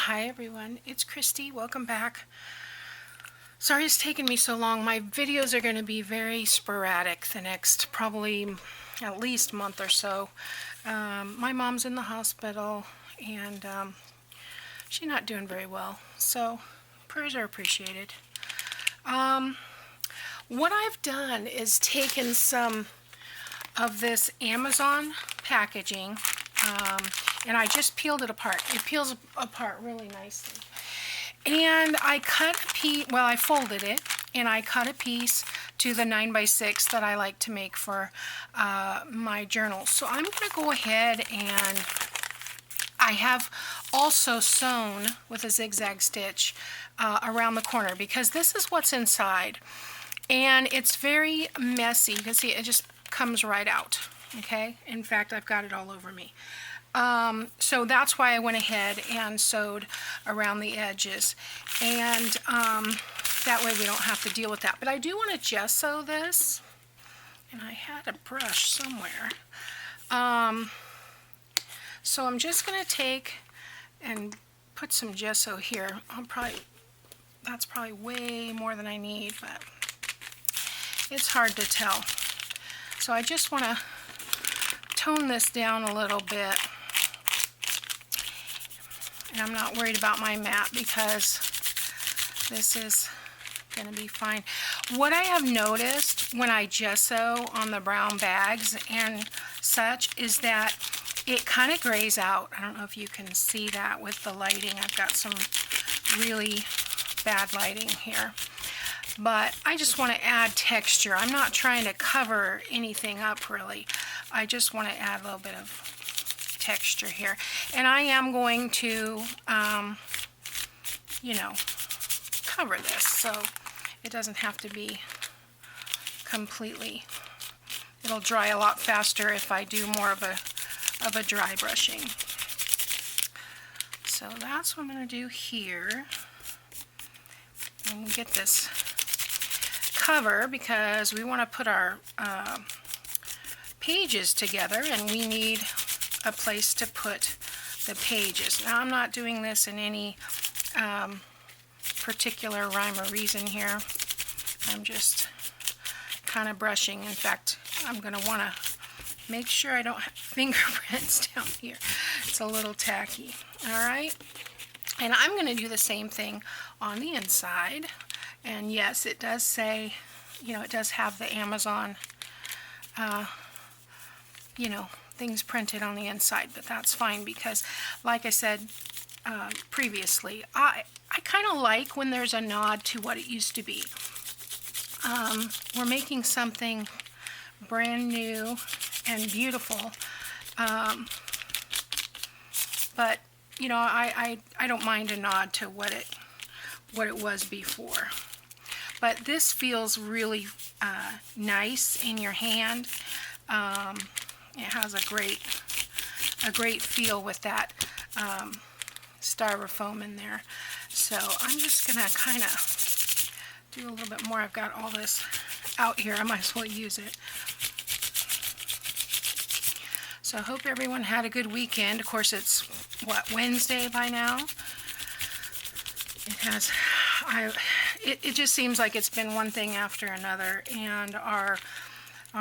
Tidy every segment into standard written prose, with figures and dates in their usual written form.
Hi everyone, it's Kristi. Welcome back. Sorry it's taken me so long. My videos are going to be very sporadic the next probably at least month or so. My mom's in the hospital and she's not doing very well, so prayers are appreciated. What I've done is taken some of this Amazon packaging and I just peeled it apart. It peels apart really nicely. And I cut a piece, well, I folded it, and I cut a piece to the 9x6 that I like to make for my journals. So I'm going to go ahead and I have also sewn with a zigzag stitch around the corner because this is what's inside. And it's very messy. You can see it just comes right out. Okay, in fact, I've got it all over me. So that's why I went ahead and sewed around the edges, and that way we don't have to deal with that. But I do want to gesso this, and I had a brush somewhere. So I'm just going to take and put some gesso here. That's probably way more than I need, but it's hard to tell. So I just want to tone this down a little bit. And I'm not worried about my mat because this is going to be fine. What I have noticed when I gesso on the brown bags and such is that it kind of grays out. I don't know if you can see that with the lighting. I've got some really bad lighting here. But I just want to add texture. I'm not trying to cover anything up really. I just want to add a little bit of texture here, and I am going to you know, cover this so it doesn't have to be completely, it'll dry a lot faster if I do more of a dry brushing. So that's what I'm going to do here, and we'll get this cover because we want to put our pages together, and we need a place to put the pages. Now I'm not doing this in any particular rhyme or reason here. I'm just kind of brushing. In fact, I'm going to want to make sure I don't have fingerprints down here. It's a little tacky. Alright, and I'm going to do the same thing on the inside. And yes, it does say, you know, it does have the Amazon you know, things printed on the inside, but that's fine because, like I said previously, I kind of like when there's a nod to what it used to be. We're making something brand new and beautiful, but you know, I don't mind a nod to what it was before. But this feels really nice in your hand. It has a great feel with that styrofoam in there. So I'm just going to kind of do a little bit more. I've got all this out here. I might as well use it. So I hope everyone had a good weekend. Of course, it's, what, Wednesday by now? It just seems like it's been one thing after another, and our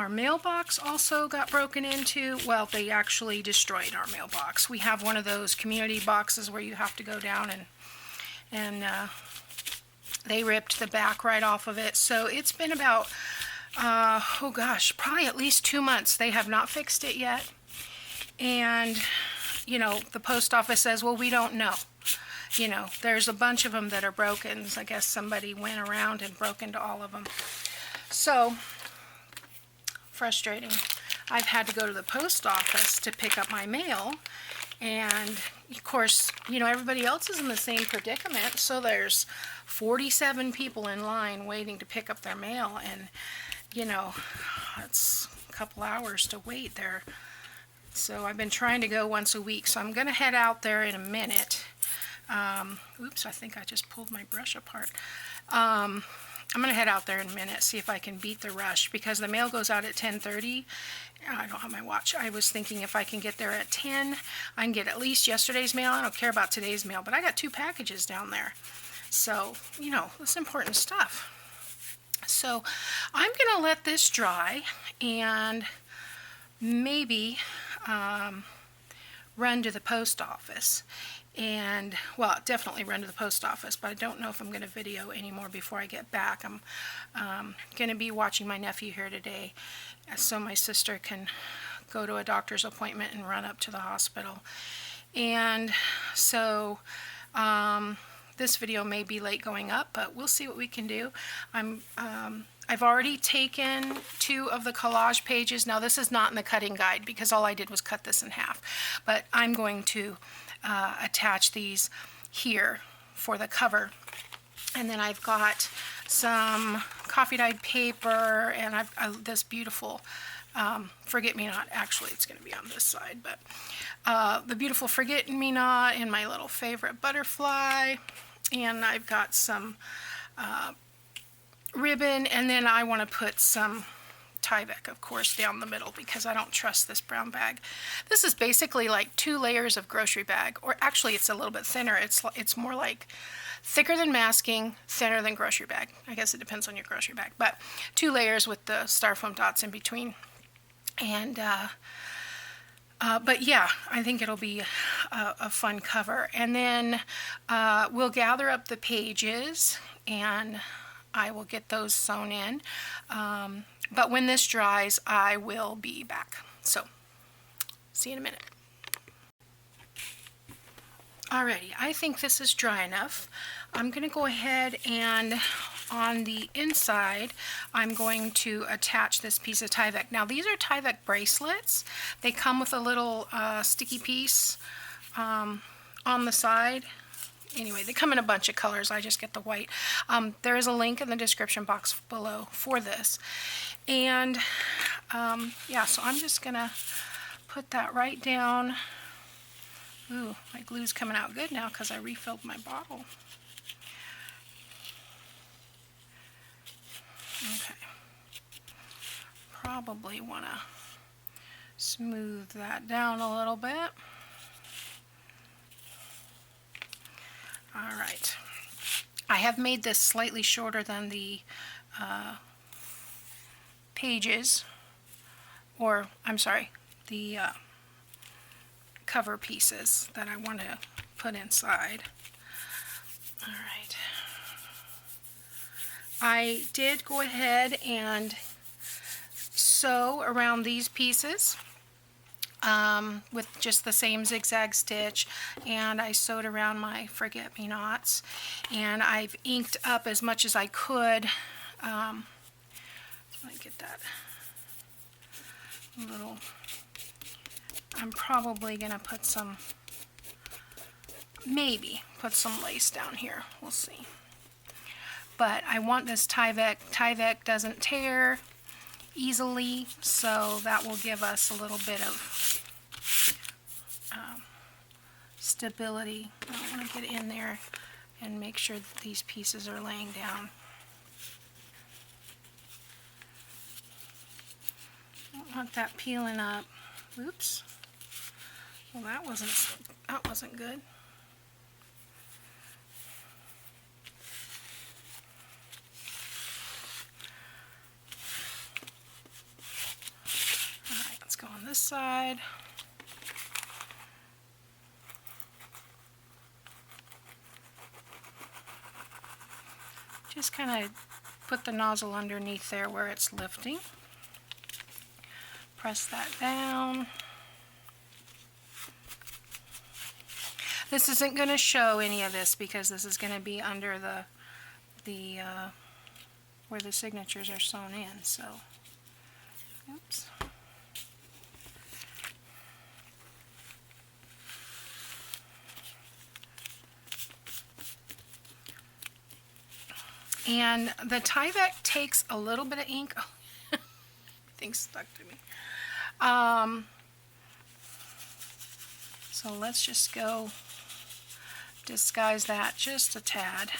mailbox also got broken into. Well, they actually destroyed our mailbox. We have one of those community boxes where you have to go down and they ripped the back right off of it. So it's been about, oh gosh, probably at least 2 months. They have not fixed it yet. And, you know, the post office says, well, we don't know. You know, there's a bunch of them that are broken. I guess somebody went around and broke into all of them. So frustrating. I've had to go to the post office to pick up my mail, and of course, you know, everybody else is in the same predicament, so there's 47 people in line waiting to pick up their mail, and you know, it's a couple hours to wait there. So I've been trying to go once a week, so I'm going to head out there in a minute. Oops, I think I just pulled my brush apart. I'm going to head out there in a minute, see if I can beat the rush, because the mail goes out at 10:30, I don't have my watch. I was thinking if I can get there at 10, I can get at least yesterday's mail. I don't care about today's mail, but I got 2 packages down there. So, you know, it's important stuff. So I'm going to let this dry and maybe run to the post office. And, well, definitely run to the post office, but I don't know if I'm going to video anymore before I get back. I'm going to be watching my nephew here today so my sister can go to a doctor's appointment and run up to the hospital. And so this video may be late going up, but we'll see what we can do. I've already taken 2 of the collage pages. Now this is not in the cutting guide because all I did was cut this in half, but I'm going to attach these here for the cover. And then I've got some coffee dyed paper and I've this beautiful forget-me-not. Actually, it's going to be on this side, but the beautiful forget-me-not and my little favorite butterfly. And I've got some ribbon, and then I want to put some Tyvek, of course, down the middle because I don't trust this brown bag. This is basically like 2 layers of grocery bag, or actually it's a little bit thinner. It's more like thicker than masking, thinner than grocery bag. I guess it depends on your grocery bag, but 2 layers with the styrofoam dots in between. And but yeah, I think it'll be a fun cover. And then we'll gather up the pages and I will get those sewn in. But when this dries, I will be back. So, see you in a minute. Alrighty, I think this is dry enough. I'm going to go ahead and on the inside, I'm going to attach this piece of Tyvek. Now, these are Tyvek bracelets. They come with a little sticky piece on the side. Anyway, they come in a bunch of colors. I just get the white. There is a link in the description box below for this. And yeah, so I'm just going to put that right down. Ooh, my glue's coming out good now because I refilled my bottle. Okay. Probably want to smooth that down a little bit. Alright, I have made this slightly shorter than the pages, or I'm sorry, the cover pieces that I want to put inside. Alright, I did go ahead and sew around these pieces with just the same zigzag stitch, and I sewed around my forget-me-nots, and I've inked up as much as I could. Let me get that little, I'm probably going to put some, maybe put some lace down here, we'll see. But I want this Tyvek. Tyvek doesn't tear easily, so that will give us a little bit of stability. I want to get in there and make sure that these pieces are laying down. I don't want that peeling up. Oops. Well, that wasn't good. All right, let's go on this side. Just kind of put the nozzle underneath there where it's lifting. Press that down. This isn't going to show any of this because this is going to be under the where the signatures are sewn in. So, oops. And the Tyvek takes a little bit of ink. Oh, everything's stuck to me. So let's just go disguise that just a tad.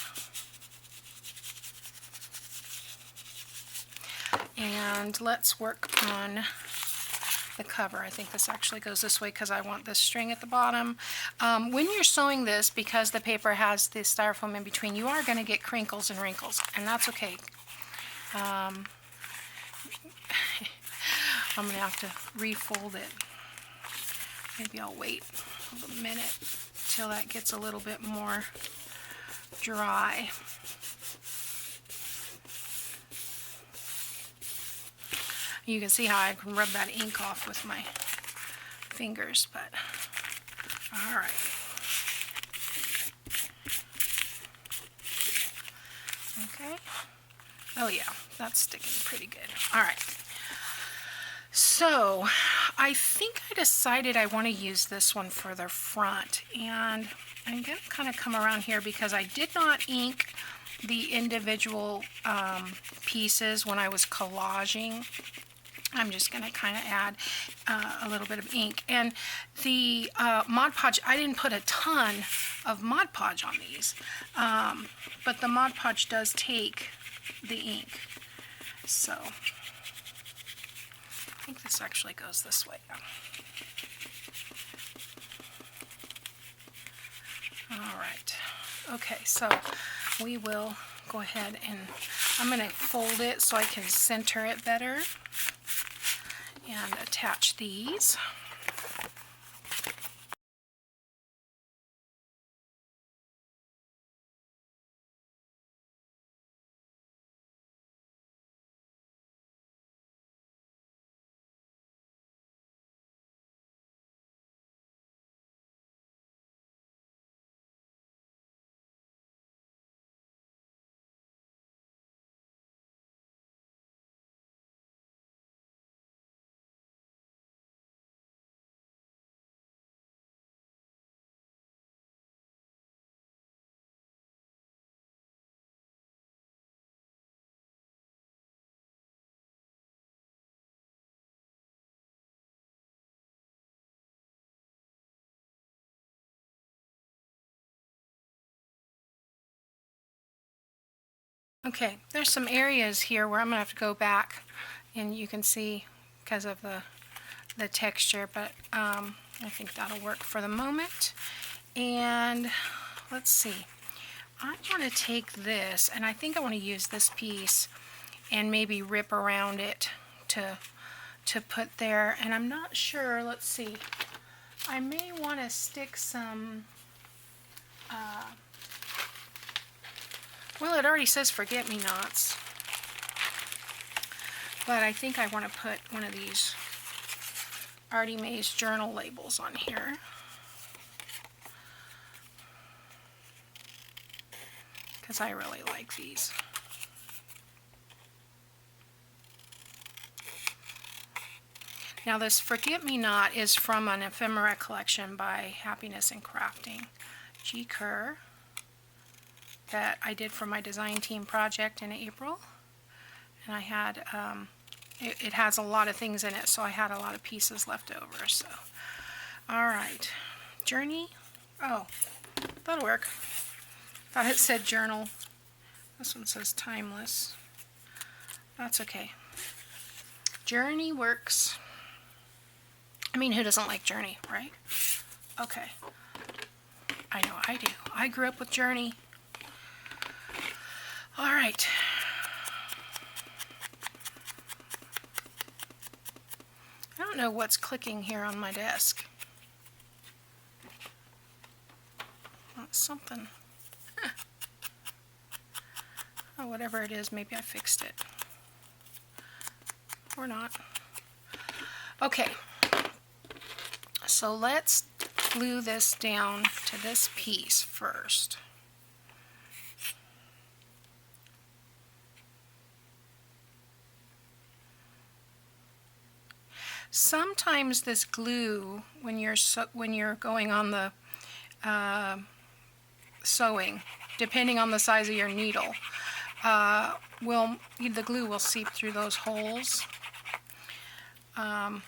And let's work on the cover. I think this actually goes this way because I want this string at the bottom. When you're sewing this, because the paper has the styrofoam in between, you are going to get crinkles and wrinkles, and that's okay. I'm going to have to refold it. Maybe I'll wait a minute till that gets a little bit more dry. You can see how I can rub that ink off with my fingers, but all right. Okay. Oh yeah, that's sticking pretty good. All right. So I think I decided I want to use this one for the front, and I'm going to kind of come around here because I did not ink the individual pieces when I was collaging. I'm just going to kind of add a little bit of ink. And the Mod Podge, I didn't put a ton of Mod Podge on these, but the Mod Podge does take the ink. So I think this actually goes this way. All right. Okay, so we will go ahead and I'm going to fold it so I can center it better and attach these. Okay, there's some areas here where I'm going to have to go back, and you can see because of the texture, but I think that'll work for the moment. And let's see, I want to take this, and I think I want to use this piece and maybe rip around it to put there, and I'm not sure. Let's see, I may want to stick some well, it already says forget-me-nots, but I think I want to put one of these Artie Mae's journal labels on here. Because I really like these. Now this forget-me-not is from an ephemera collection by Happiness in Crafting, G. Kerr, that I did for my design team project in April. And I had, it has a lot of things in it, so I had a lot of pieces left over. So, all right, Journey. Oh, that'll work. Thought it said journal. This one says timeless. That's okay. Journey works. I mean, who doesn't like Journey, right? Okay. I know I do. I grew up with Journey. All right. I don't know what's clicking here on my desk. That's something. Huh. Oh, whatever it is, maybe I fixed it. Or not. Okay. So let's glue this down to this piece first. Sometimes this glue, when you're going on the sewing, depending on the size of your needle, the glue will seep through those holes. I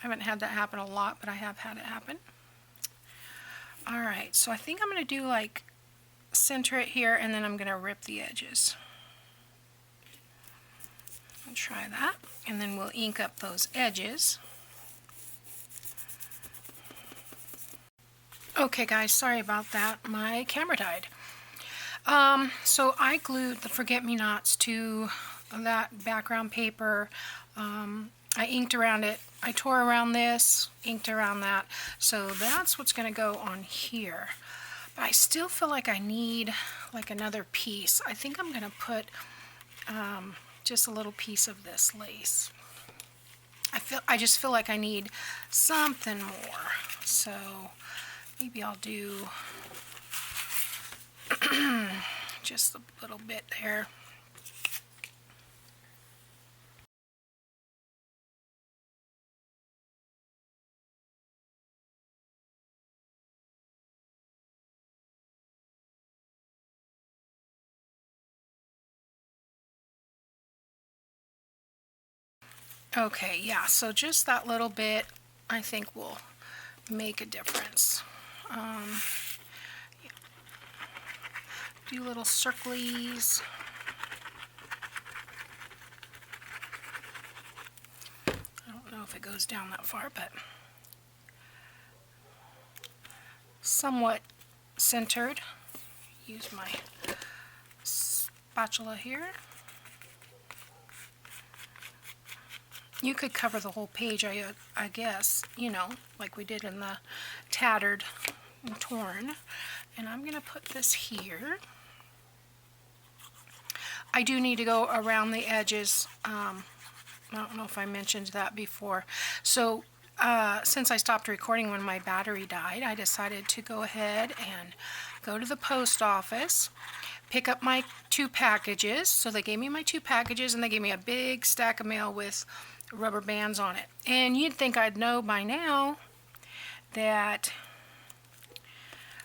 haven't had that happen a lot, but I have had it happen. All right, so I think I'm going to do like center it here, and then I'm going to rip the edges. I'll try that, and then we'll ink up those edges. Okay guys, sorry about that. My camera died. So I glued the forget-me-nots to that background paper. I inked around it. I tore around this, inked around that. So that's what's going to go on here. But I still feel like I need like another piece. I think I'm going to put just a little piece of this lace. I just feel like I need something more. So maybe I'll do just a little bit there. Okay, yeah, so just that little bit I think will make a difference. Yeah. Do little circlies. I don't know if it goes down that far, but somewhat centered. Use my spatula here. You could cover the whole page, I guess, you know, like we did in the tattered and torn. And I'm going to put this here. I do need to go around the edges. I don't know if I mentioned that before. So since I stopped recording when my battery died, I decided to go ahead and go to the post office, pick up my 2 packages. So they gave me my 2 packages, and they gave me a big stack of mail with rubber bands on it. And you'd think I'd know by now that,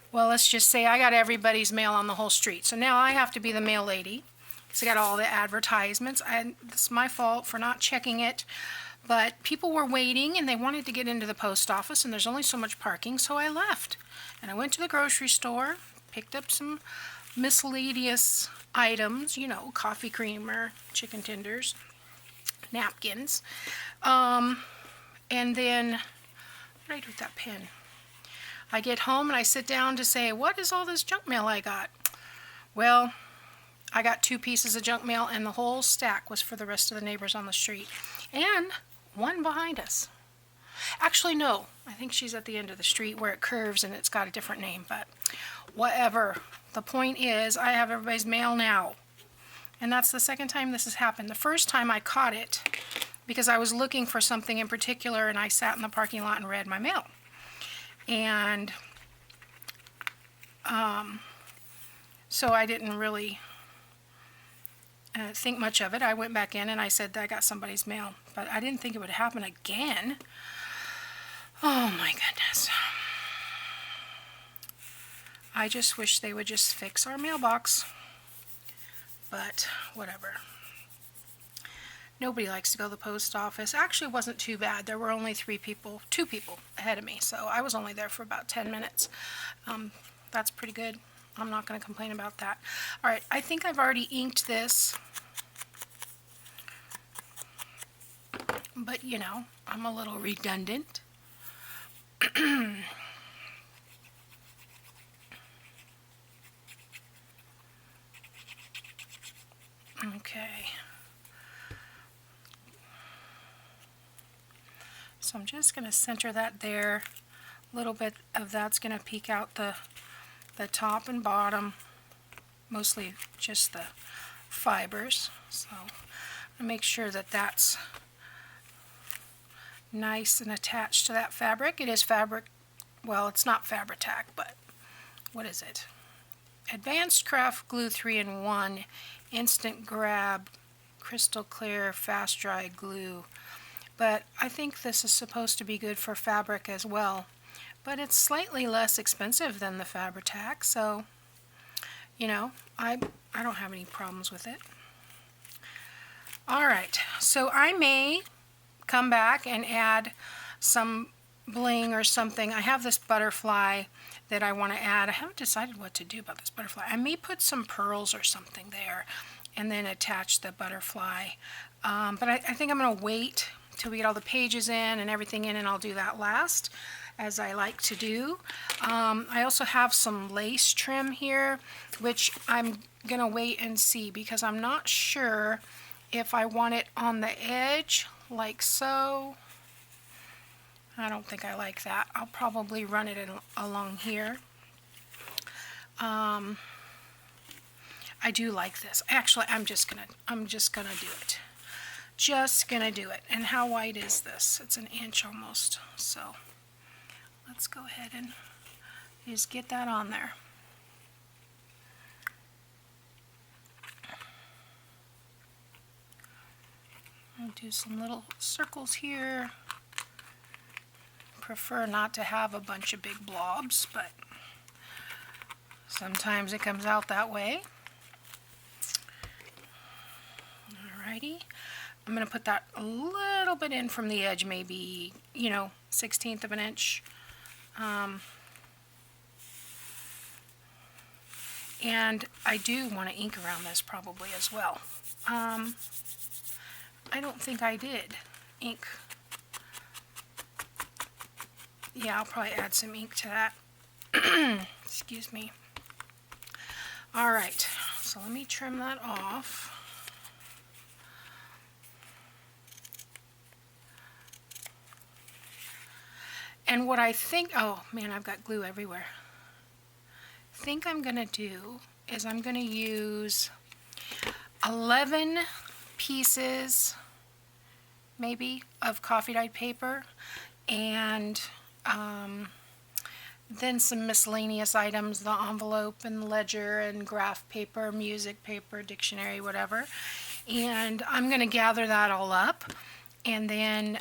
well, let's just say I got everybody's mail on the whole street. So now I have to be the mail lady. So I got all the advertisements. It's my fault for not checking it. But people were waiting and they wanted to get into the post office, and there's only so much parking, so I left. And I went to the grocery store, picked up some miscellaneous items, you know, coffee creamer, chicken tenders, napkins, and then what did I do with that pen? I get home and I sit down to say, what is all this junk mail I got? Well, I got 2 pieces of junk mail, and the whole stack was for the rest of the neighbors on the street, and one behind us. Actually, no, I think she's at the end of the street where it curves and it's got a different name, but whatever. The point is, I have everybody's mail now. And that's the second time this has happened. The first time I caught it because I was looking for something in particular, and I sat in the parking lot and read my mail. And so I didn't really think much of it. I went back in and I said that I got somebody's mail, but I didn't think it would happen again. Oh my goodness. I just wish they would just fix our mailbox. But whatever. Nobody likes to go to the post office. Actually, it wasn't too bad. There were only 2 people ahead of me, so I was only there for about 10 minutes. That's pretty good. I'm not going to complain about that. All right, I think I've already inked this, but you know, I'm a little redundant. Okay. So I'm just going to center that there. A little bit of that's going to peek out the top and bottom, mostly just the fibers. So I'll make sure that that's nice and attached to that fabric. It is fabric, well, it's not Fabri-Tac, but what is it? Advanced Craft Glue 3-in-1 Instant Grab Crystal Clear Fast Dry Glue. But I think this is supposed to be good for fabric as well. But it's slightly less expensive than the Fabri-Tac, so, you know, I don't have any problems with it. Alright, so I may come back and add some bling or something. I have this butterfly that I want to add. I haven't decided what to do about this butterfly. I may put some pearls or something there and then attach the butterfly. But I think I'm going to wait till we get all the pages in and everything in, and I'll do that last, as I like to do. I also have some lace trim here, which I'm gonna wait and see, because I'm not sure if I want it on the edge like so. I don't think I like that. I'll probably run it along here. I do like this. Actually, I'm just gonna do it. Just gonna do it. And how wide is this? It's an inch almost. So let's go ahead and just get that on there. I'll do some little circles here. Prefer not to have a bunch of big blobs, but sometimes it comes out that way. Alrighty, I'm going to put that a little bit in from the edge, maybe, 1/16 of an inch. And I do want to ink around this probably as well. I don't think I did ink. Yeah, I'll probably add some ink to that. Excuse me. Alright, so let me trim that off. And what I think, oh man, I've got glue everywhere. I think I'm going to do is I'm going to use 11 pieces maybe of coffee dyed paper, and then some miscellaneous items, the envelope and ledger and graph paper, music paper, dictionary, whatever. And I'm going to gather that all up, and then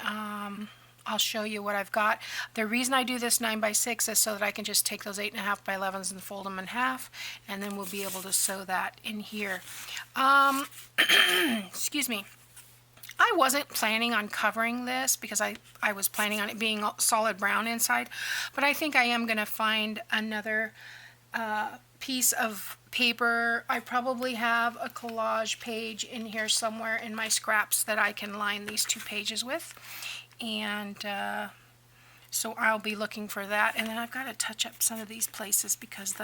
I'll show you what I've got. The reason I do this 9x6 is so that I can just take those 8.5 by 11s and fold them in half, and then we'll be able to sew that in here. Excuse me. I wasn't planning on covering this because I was planning on it being solid brown inside, but I think I am going to find another piece of paper. I probably have a collage page in here somewhere in my scraps that I can line these two pages with, and so I'll be looking for that. And then I've got to touch up some of these places because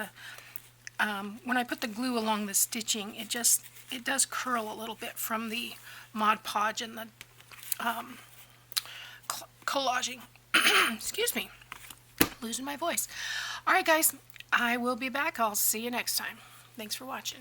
when I put the glue along the stitching, it does curl a little bit from the Mod Podge and the collaging. Excuse me, losing my voice. Alright guys, I will be back. I'll see you next time. Thanks for watching.